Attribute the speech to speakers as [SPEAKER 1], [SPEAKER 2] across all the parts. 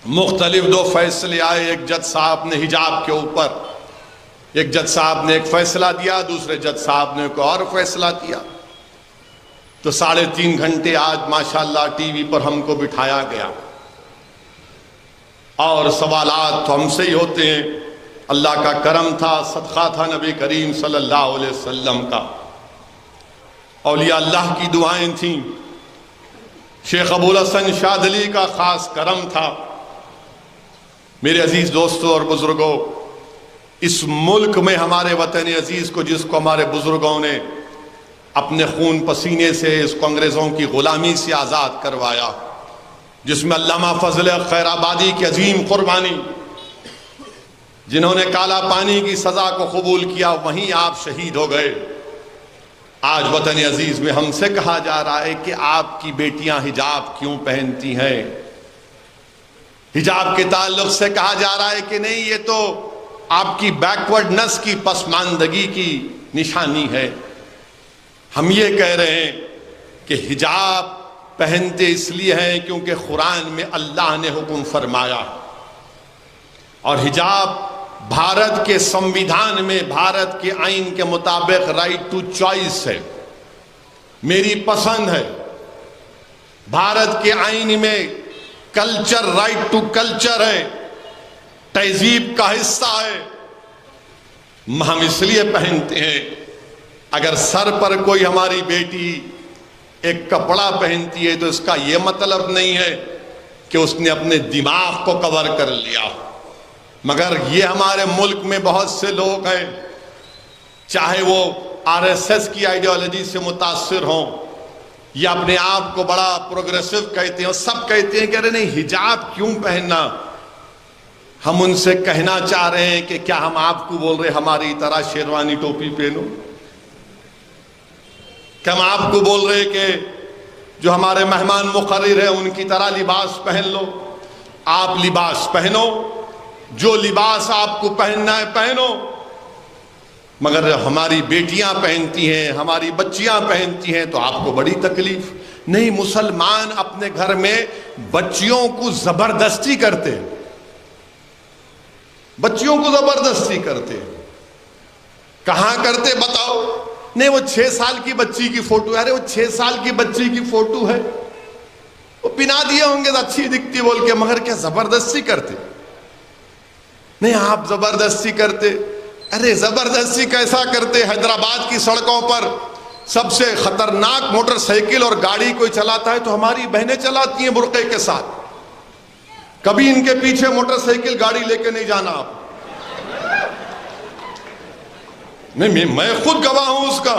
[SPEAKER 1] مختلف دو فیصلے آئے. ایک جج صاحب نے حجاب کے اوپر ایک جج صاحب نے ایک فیصلہ دیا, دوسرے جج صاحب نے ایک اور فیصلہ دیا. تو 3.5 گھنٹے آج ماشاءاللہ ٹی وی پر ہم کو بٹھایا گیا اور سوالات تو ہم سے ہی ہوتے ہیں. اللہ کا کرم تھا, صدقہ تھا نبی کریم صلی اللہ علیہ وسلم کا, اولیاء اللہ کی دعائیں تھیں, شیخ ابوالحسن شاذلی کا خاص کرم تھا. میرے عزیز دوستوں اور بزرگوں, اس ملک میں ہمارے وطن عزیز کو, جس کو ہمارے بزرگوں نے اپنے خون پسینے سے اس کو انگریزوں کی غلامی سے آزاد کروایا, جس میں علامہ فضل خیر آبادی کی عظیم قربانی, جنہوں نے کالا پانی کی سزا کو قبول کیا, وہیں آپ شہید ہو گئے. آج وطن عزیز میں ہم سے کہا جا رہا ہے کہ آپ کی بیٹیاں حجاب کیوں پہنتی ہیں. حجاب کے تعلق سے کہا جا رہا ہے کہ نہیں, یہ تو آپ کی بیکورڈنس کی, پسماندگی کی نشانی ہے. ہم یہ کہہ رہے ہیں کہ حجاب پہنتے اس لیے ہیں کیونکہ قرآن میں اللہ نے حکم فرمایا, اور حجاب بھارت کے سمویدھان میں, بھارت کے آئین کے مطابق رائٹ ٹو چوائس ہے, میری پسند ہے. بھارت کے آئین میں کلچر, رائٹ ٹو کلچر ہے, تہذیب کا حصہ ہے. ہم اس لیے پہنتے ہیں. اگر سر پر کوئی ہماری بیٹی ایک کپڑا پہنتی ہے تو اس کا یہ مطلب نہیں ہے کہ اس نے اپنے دماغ کو کور کر لیا. مگر یہ ہمارے ملک میں بہت سے لوگ ہیں, چاہے وہ RSS کی آئیڈیالوجی سے متاثر ہوں یا اپنے آپ کو بڑا پروگریسو کہتے ہیں, سب کہتے ہیں کہ ارے نہیں حجاب کیوں پہننا. ہم ان سے کہنا چاہ رہے ہیں کہ کیا ہم آپ کو بول رہے ہماری طرح شیروانی ٹوپی پہنو؟ کہ ہم آپ کو بول رہے کہ جو ہمارے مہمان مقرر ہیں ان کی طرح لباس پہن لو؟ آپ لباس پہنو, جو لباس آپ کو پہننا ہے پہنو, مگر ہماری بیٹیاں پہنتی ہیں, ہماری بچیاں پہنتی ہیں تو آپ کو بڑی تکلیف. نہیں, مسلمان اپنے گھر میں بچیوں کو زبردستی کرتے, بچیوں کو زبردستی کرتے. کہاں کرتے بتاؤ؟ نہیں, وہ 6 سال کی بچی کی فوٹو ہے. ارے وہ 6 سال کی بچی کی فوٹو ہے, وہ پنا دیے ہوں گے اچھی دکھتی بول کے, مگر کیا زبردستی کرتے؟ نہیں, آپ زبردستی کرتے. ارے زبردستی کیسا کرتے؟ حیدرآباد کی سڑکوں پر سب سے خطرناک موٹر سائیکل اور گاڑی کوئی چلاتا ہے تو ہماری بہنیں چلاتی ہیں برقعے کے ساتھ. کبھی ان کے پیچھے موٹر سائیکل گاڑی لے کے نہیں جانا آپ. نہیں, میں خود گواہ ہوں اس کا.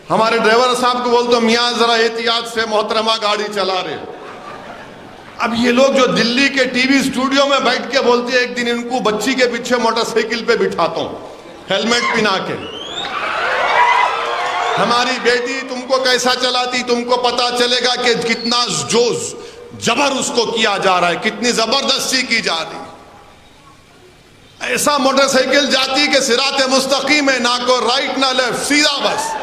[SPEAKER 1] ہمارے ڈرائیور صاحب کو بولتا ہوں میاں ذرا احتیاط سے محترمہ گاڑی چلا رہے. اب یہ لوگ جو دلی کے ٹی وی اسٹوڈیو میں بیٹھ کے بولتے ہیں ایک دن ان کو بچی کے پیچھے موٹر سائیکل پہ بٹھاتا ہوں ہیلمٹ پہنا کے. ہماری بیٹی تم کو کیسا چلاتی, تم کو پتا چلے گا کہ کتنا جوز جبر اس کو کیا جا رہا ہے, کتنی زبردستی کی جا رہی. ایسا موٹر سائیکل جاتی کہ صراط مستقیم ہے, نہ کو رائٹ نہ لیفٹ, سیدھا بس.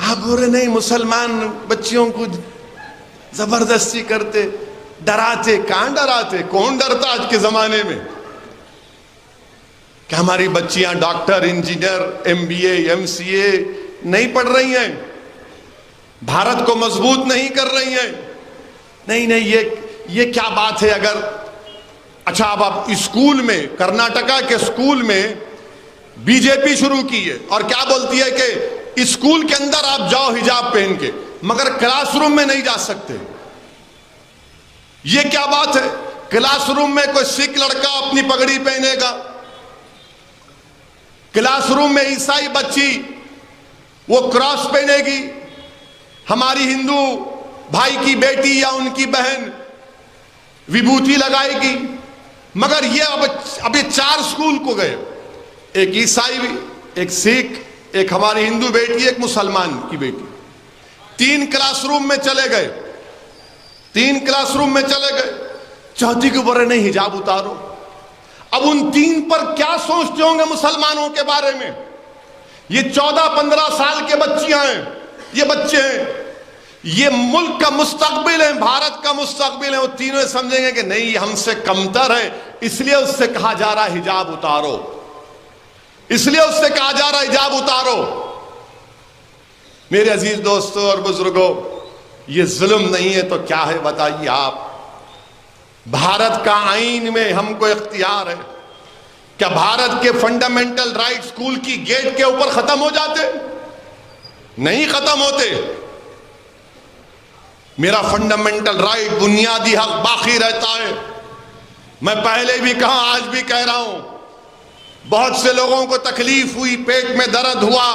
[SPEAKER 1] آپ بول رہے نہیں مسلمان بچیوں کو زبردستی کرتے, ڈراتے. کہاں ڈراتے؟ کون ڈرتا آج کے زمانے میں؟ کہ ہماری بچیاں ڈاکٹر, انجینئر, MBA, MCA نہیں پڑھ رہی ہیں, بھارت کو مضبوط نہیں کر رہی ہیں. نہیں, یہ کیا بات ہے؟ اگر اچھا اب آپ اسکول میں, کرناٹکا کے اسکول میں BJP شروع کی ہے اور کیا بولتی ہے کہ اسکول کے اندر آپ جاؤ حجاب پہن کے, مگر کلاس روم میں نہیں جا سکتے. یہ کیا بات ہے؟ کلاس روم میں کوئی سکھ لڑکا اپنی پگڑی پہنے گا, کلاس روم میں عیسائی بچی وہ کراس پہنے گی, ہماری ہندو بھائی کی بیٹی یا ان کی بہن وبھوتی لگائے گی. مگر یہ اب 4 اسکول کو گئے, ایک عیسائی, ایک سکھ, ایک ہماری ہندو بیٹی, ایک مسلمان کی بیٹی, 3 کلاس روم میں چلے گئے, 3 کلاس روم میں چلے گئے. چوتھی کے بارے نہیں حجاب اتارو. اب ان 3 پر کیا سوچتے ہوں گے مسلمانوں کے بارے میں؟ یہ 14-15 سال کے بچیاں ہیں, یہ بچے ہیں, یہ ملک کا مستقبل ہے، بھارت کا مستقبل ہے، وہ تینوں سمجھیں گے کہ نہیں یہ ہم سے کمتر ہے، اس لیے اس سے کہا جا رہا ہے حجاب اتارو، اس لیے اس سے کہا جا رہا ہے حجاب اتارو۔ میرے عزیز دوستوں اور بزرگوں، یہ ظلم نہیں ہے تو کیا ہے بتائیے آپ؟ بھارت کا آئین میں ہم کو اختیار ہے، کیا بھارت کے فنڈامنٹل رائٹ اسکول کی گیٹ کے اوپر ختم ہو جاتے؟ نہیں ختم ہوتے۔ میرا فنڈامنٹل رائٹ، بنیادی حق باقی رہتا ہے۔ میں پہلے بھی کہا، آج بھی کہہ رہا ہوں، بہت سے لوگوں کو تکلیف ہوئی، پیٹ میں درد ہوا،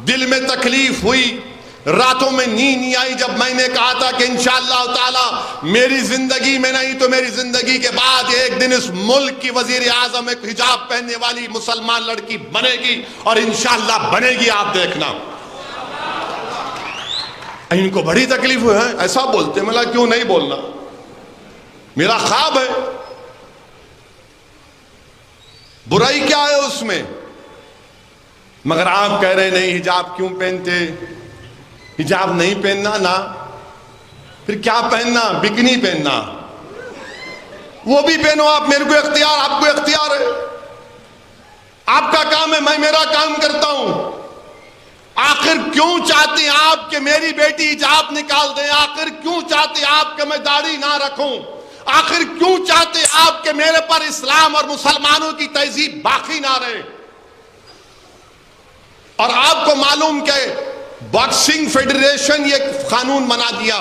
[SPEAKER 1] دل میں تکلیف ہوئی، راتوں میں نیند نہیں آئی جب میں نے کہا تھا کہ انشاءاللہ تعالی میری زندگی میں نہیں تو میری زندگی کے بعد ایک دن اس ملک کی وزیر اعظم ایک حجاب پہننے والی مسلمان لڑکی بنے گی، اور انشاءاللہ بنے گی، آپ دیکھنا۔ ان کو بڑی تکلیف ہوئی ہے، ایسا بولتے، میں کہا کیوں نہیں بولنا، میرا خواب ہے، برائی کیا ہے اس میں؟ مگر آپ کہہ رہے نہیں حجاب کیوں پہنتے، حجاب نہیں پہننا نا، پھر کیا پہننا؟ بکنی پہننا، وہ بھی پہنو آپ، میرے کو اختیار، آپ کو اختیار ہے، آپ کا کام ہے، میں میرا کام کرتا ہوں۔ آخر کیوں چاہتے ہیں آپ کہ میری بیٹی حجاب نکال دیں؟ آخر کیوں چاہتے ہیں آپ کہ میں داڑھی نہ رکھوں؟ آخر کیوں چاہتے ہیں آپ کہ میرے پر اسلام اور مسلمانوں کی تہذیب باقی نہ رہے؟ اور آپ کو معلوم کہ باکسنگ فیڈریشن یہ قانون بنا دیا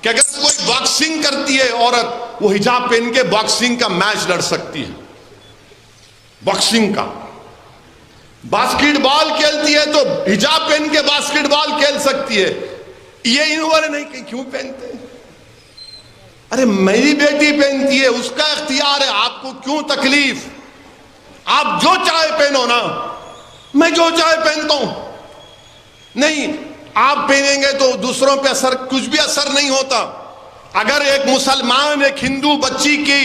[SPEAKER 1] کہ اگر کوئی باکسنگ کرتی ہے عورت، وہ حجاب پہن کے باکسنگ کا میچ لڑ سکتی ہے، باکسنگ کا۔ باسکٹ بال کھیلتی ہے تو حجاب پہن کے باسکٹ بال کھیل سکتی ہے۔ یہ انہوں نے نہیں کہ کیوں پہنتے؟ ارے میری بیٹی پہنتی ہے، اس کا اختیار ہے، آپ کو کیوں تکلیف؟ آپ جو چاہے پہنو نا، میں جو چاہے پہنتا ہوں۔ نہیں، آپ پہنیں گے تو دوسروں پہ اثر، کچھ بھی اثر نہیں ہوتا۔ اگر ایک مسلمان ایک ہندو بچی کی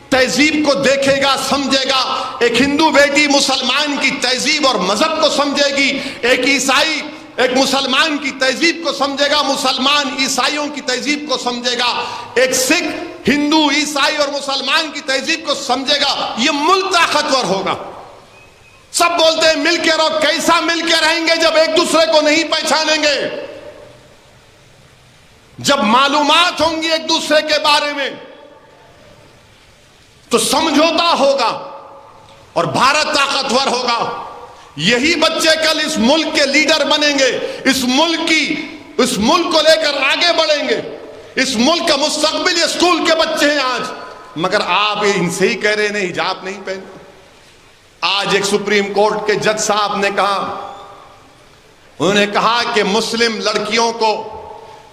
[SPEAKER 1] تہذیب کو دیکھے گا، سمجھے گا، ایک ہندو بیٹی مسلمان کی تہذیب اور مذہب کو سمجھے گی، ایک عیسائی ایک مسلمان کی تہذیب کو سمجھے گا، مسلمان عیسائیوں کی تہذیب کو سمجھے گا، ایک سکھ ہندو عیسائی اور مسلمان کی تہذیب کو سمجھے گا، یہ ملک طاقتور ہوگا۔ سب بولتے ہیں مل کے رہو، کیسا مل کے رہیں گے جب ایک دوسرے کو نہیں پہچانیں گے؟ جب معلومات ہوں گی ایک دوسرے کے بارے میں تو سمجھوتا ہوگا اور بھارت طاقتور ہوگا۔ یہی بچے کل اس ملک کے لیڈر بنیں گے، اس ملک کو لے کر آگے بڑھیں گے۔ اس ملک کا مستقبل یہ اسکول کے بچے ہیں آج، مگر آپ ان سے ہی کہہ رہے ہیں حجاب نہیں پہنتے۔ آج ایک سپریم کورٹ کے جج صاحب نے کہا، انہوں نے کہا کہ مسلم لڑکیوں کو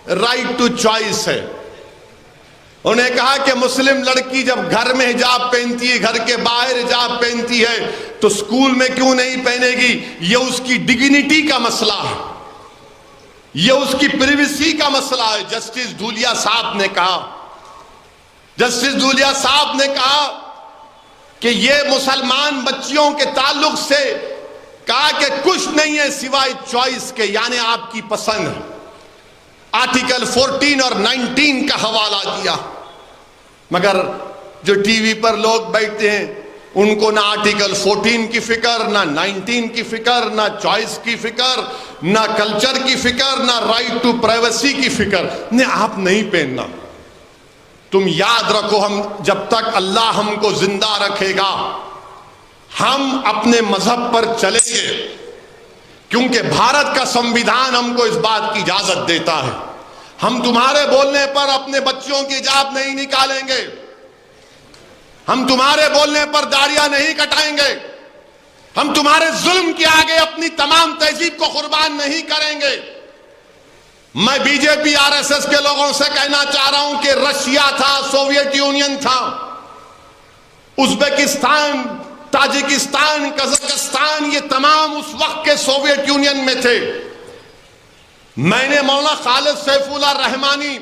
[SPEAKER 1] رائٹ ٹو چوائس ہے۔ انہوں نے کہا کہ مسلم لڑکی جب گھر میں حجاب پہنتی ہے، گھر کے باہر حجاب پہنتی ہے، تو اسکول میں کیوں نہیں پہنے گی؟ یہ اس کی ڈگنیٹی کا مسئلہ ہے، یہ اس کی پریویسی کا مسئلہ ہے۔ جسٹس دھولیا صاحب نے کہا، جسٹس دھولیا صاحب نے کہا کہ یہ مسلمان بچیوں کے تعلق سے کہا کہ کچھ نہیں ہے سوائے چوائس کے، یعنی آپ کی پسند ہے۔ آرٹیکل 14 اور 19 کا حوالہ دیا، مگر جو ٹی وی پر لوگ بیٹھتے ہیں ان کو نہ آرٹیکل 14 کی فکر، نہ 19 کی فکر، نہ چوائس کی فکر، نہ کلچر کی فکر، نہ رائٹ ٹو پرائیویسی کی فکر۔ نہیں، آپ نہیں پہننا۔ تم یاد رکھو، ہم جب تک اللہ ہم کو زندہ رکھے گا ہم اپنے مذہب پر چلیں گے، کیونکہ بھارت کا سمویدھان ہم کو اس بات کی اجازت دیتا ہے۔ ہم تمہارے بولنے پر اپنے بچوں کی حجاب نہیں نکالیں گے، ہم تمہارے بولنے پر داڑیاں نہیں کٹائیں گے، ہم تمہارے ظلم کے آگے اپنی تمام تہذیب کو قربان نہیں کریں گے۔ میں B J P R S S کے لوگوں سے کہنا چاہ رہا ہوں کہ رشیا تھا، سوویت یونین تھا، ازبکستان، تاجکستان، قزاقستان، یہ تمام اس وقت کے سوویت یونین میں تھے۔ میں نے مولانا خالد سیف اللہ رحمانی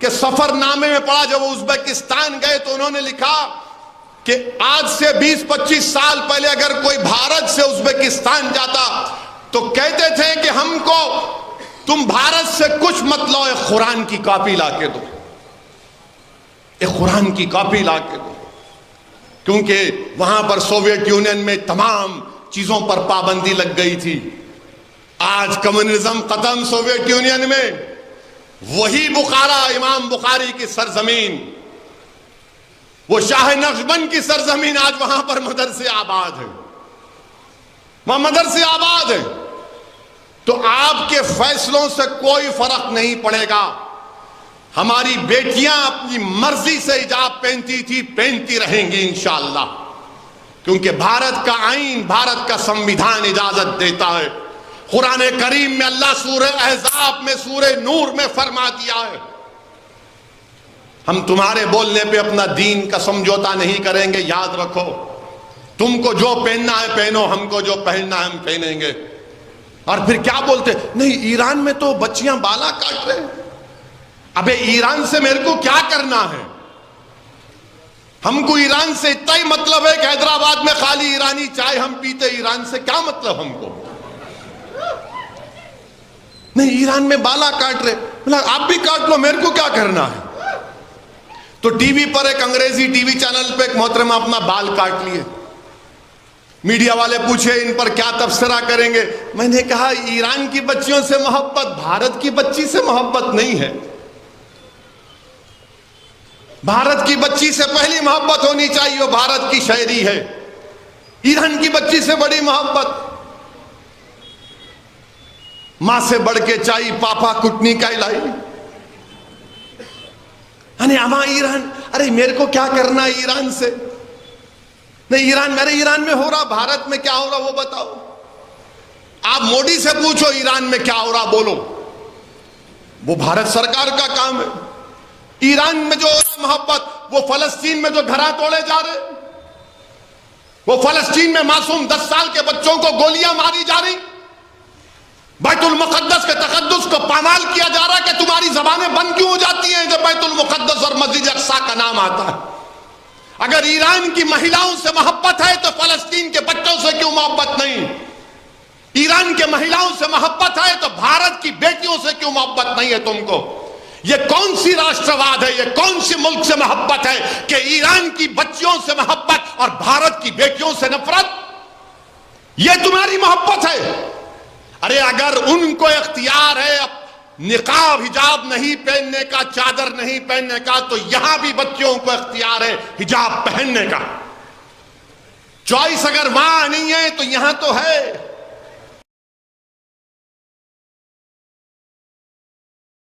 [SPEAKER 1] کے سفر نامے میں پڑھا، جب وہ ازبکستان گئے تو انہوں نے لکھا کہ آج سے 20-25 سال پہلے اگر کوئی بھارت سے ازبکستان جاتا تو کہتے تھے کہ ہم کو تم بھارت سے کچھ مت لو، ایک قرآن کی کاپی لا کے دو، ایک قرآن کی کاپی لا کے دو، کیونکہ وہاں پر سوویت یونین میں تمام چیزوں پر پابندی لگ گئی تھی۔ آج کمیونزم ختم سوویت یونین میں، وہی بخارا، امام بخاری کی سرزمین، وہ شاہ نقشبند کی سرزمین، آج وہاں پر مدرسے آباد ہیں، وہاں مدرسے آباد ہیں۔ تو آپ کے فیصلوں سے کوئی فرق نہیں پڑے گا۔ ہماری بیٹیاں اپنی مرضی سے حجاب پہنتی تھی، پہنتی رہیں گی انشاءاللہ، کیونکہ بھارت کا آئین، بھارت کا سنویدھان اجازت دیتا ہے۔ قرآن کریم میں اللہ سورہ احزاب میں، سورہ نور میں فرما دیا ہے، ہم تمہارے بولنے پہ اپنا دین کا سمجھوتا نہیں کریں گے، یاد رکھو، تم کو جو پہننا ہے پہنو، ہم کو جو پہننا ہے ہم پہنیں گے۔ اور پھر کیا بولتے، نہیں ایران میں تو بچیاں بالا کاٹ رہے ہیں۔ ابے ایران سے میرے کو کیا کرنا ہے؟ ہم کو ایران سے اتنا ہی مطلب ہے کہ حیدرآباد میں خالی ایرانی چائے ہم پیتے، ایران سے کیا مطلب ہم کو؟ نہیں ایران میں بالا کاٹ رہے، آپ بھی کاٹ لو، میرے کو کیا کرنا ہے؟ تو ٹی وی پر ایک انگریزی ٹی وی چینل پہ ایک محترمہ اپنا بال کاٹ لیے، میڈیا والے پوچھے ان پر کیا تبصرہ کریں گے؟ میں نے کہا ایران کی بچیوں سے محبت بھارت کی بچی سے محبت نہیں ہے۔ بھارت کی بچی سے پہلی محبت ہونی چاہیے، وہ بھارت کی شہری ہے۔ ایران کی بچی سے بڑی محبت، ماں سے بڑھ کے چاہیے پاپا کٹنی کا لائی۔ اما ایران، ارے میرے کو کیا کرنا ہے ایران سے؟ نہیں ایران، میرے ایران میں ہو رہا، بھارت میں کیا ہو رہا وہ بتاؤ۔ آپ مودی سے پوچھو ایران میں کیا ہو رہا بولو، وہ بھارت سرکار کا کام ہے۔ ایران میں جو محبت، وہ فلسطین میں جو گھراں توڑے جا رہے، وہ فلسطین میں معصوم 10 سال کے بچوں کو گولیاں ماری جا رہی، بیت المقدس کے تقدس کو پامال کیا جا رہا ہے، کہ تمہاری زبانیں بند کیوں ہو جاتی ہیں جب بیت المقدس اور مسجد اقصی کا نام آتا ہے؟ اگر ایران کی مہیلاؤں سے محبت ہے تو فلسطین کے بچوں سے کیوں محبت نہیں؟ ایران کے مہیلاؤں سے محبت ہے تو بھارت کی بیٹیوں سے کیوں محبت نہیں ہے تم کو؟ یہ کون سی راشٹرواد ہے، یہ کون سی ملک سے محبت ہے کہ ایران کی بچیوں سے محبت اور بھارت کی بیٹیوں سے نفرت؟ یہ تمہاری محبت ہے؟ ارے اگر ان کو اختیار ہے نقاب حجاب نہیں پہننے کا، چادر نہیں پہننے کا، تو یہاں بھی بچیوں کو اختیار ہے حجاب پہننے کا۔ چوائس اگر وہاں نہیں ہے تو یہاں تو ہے۔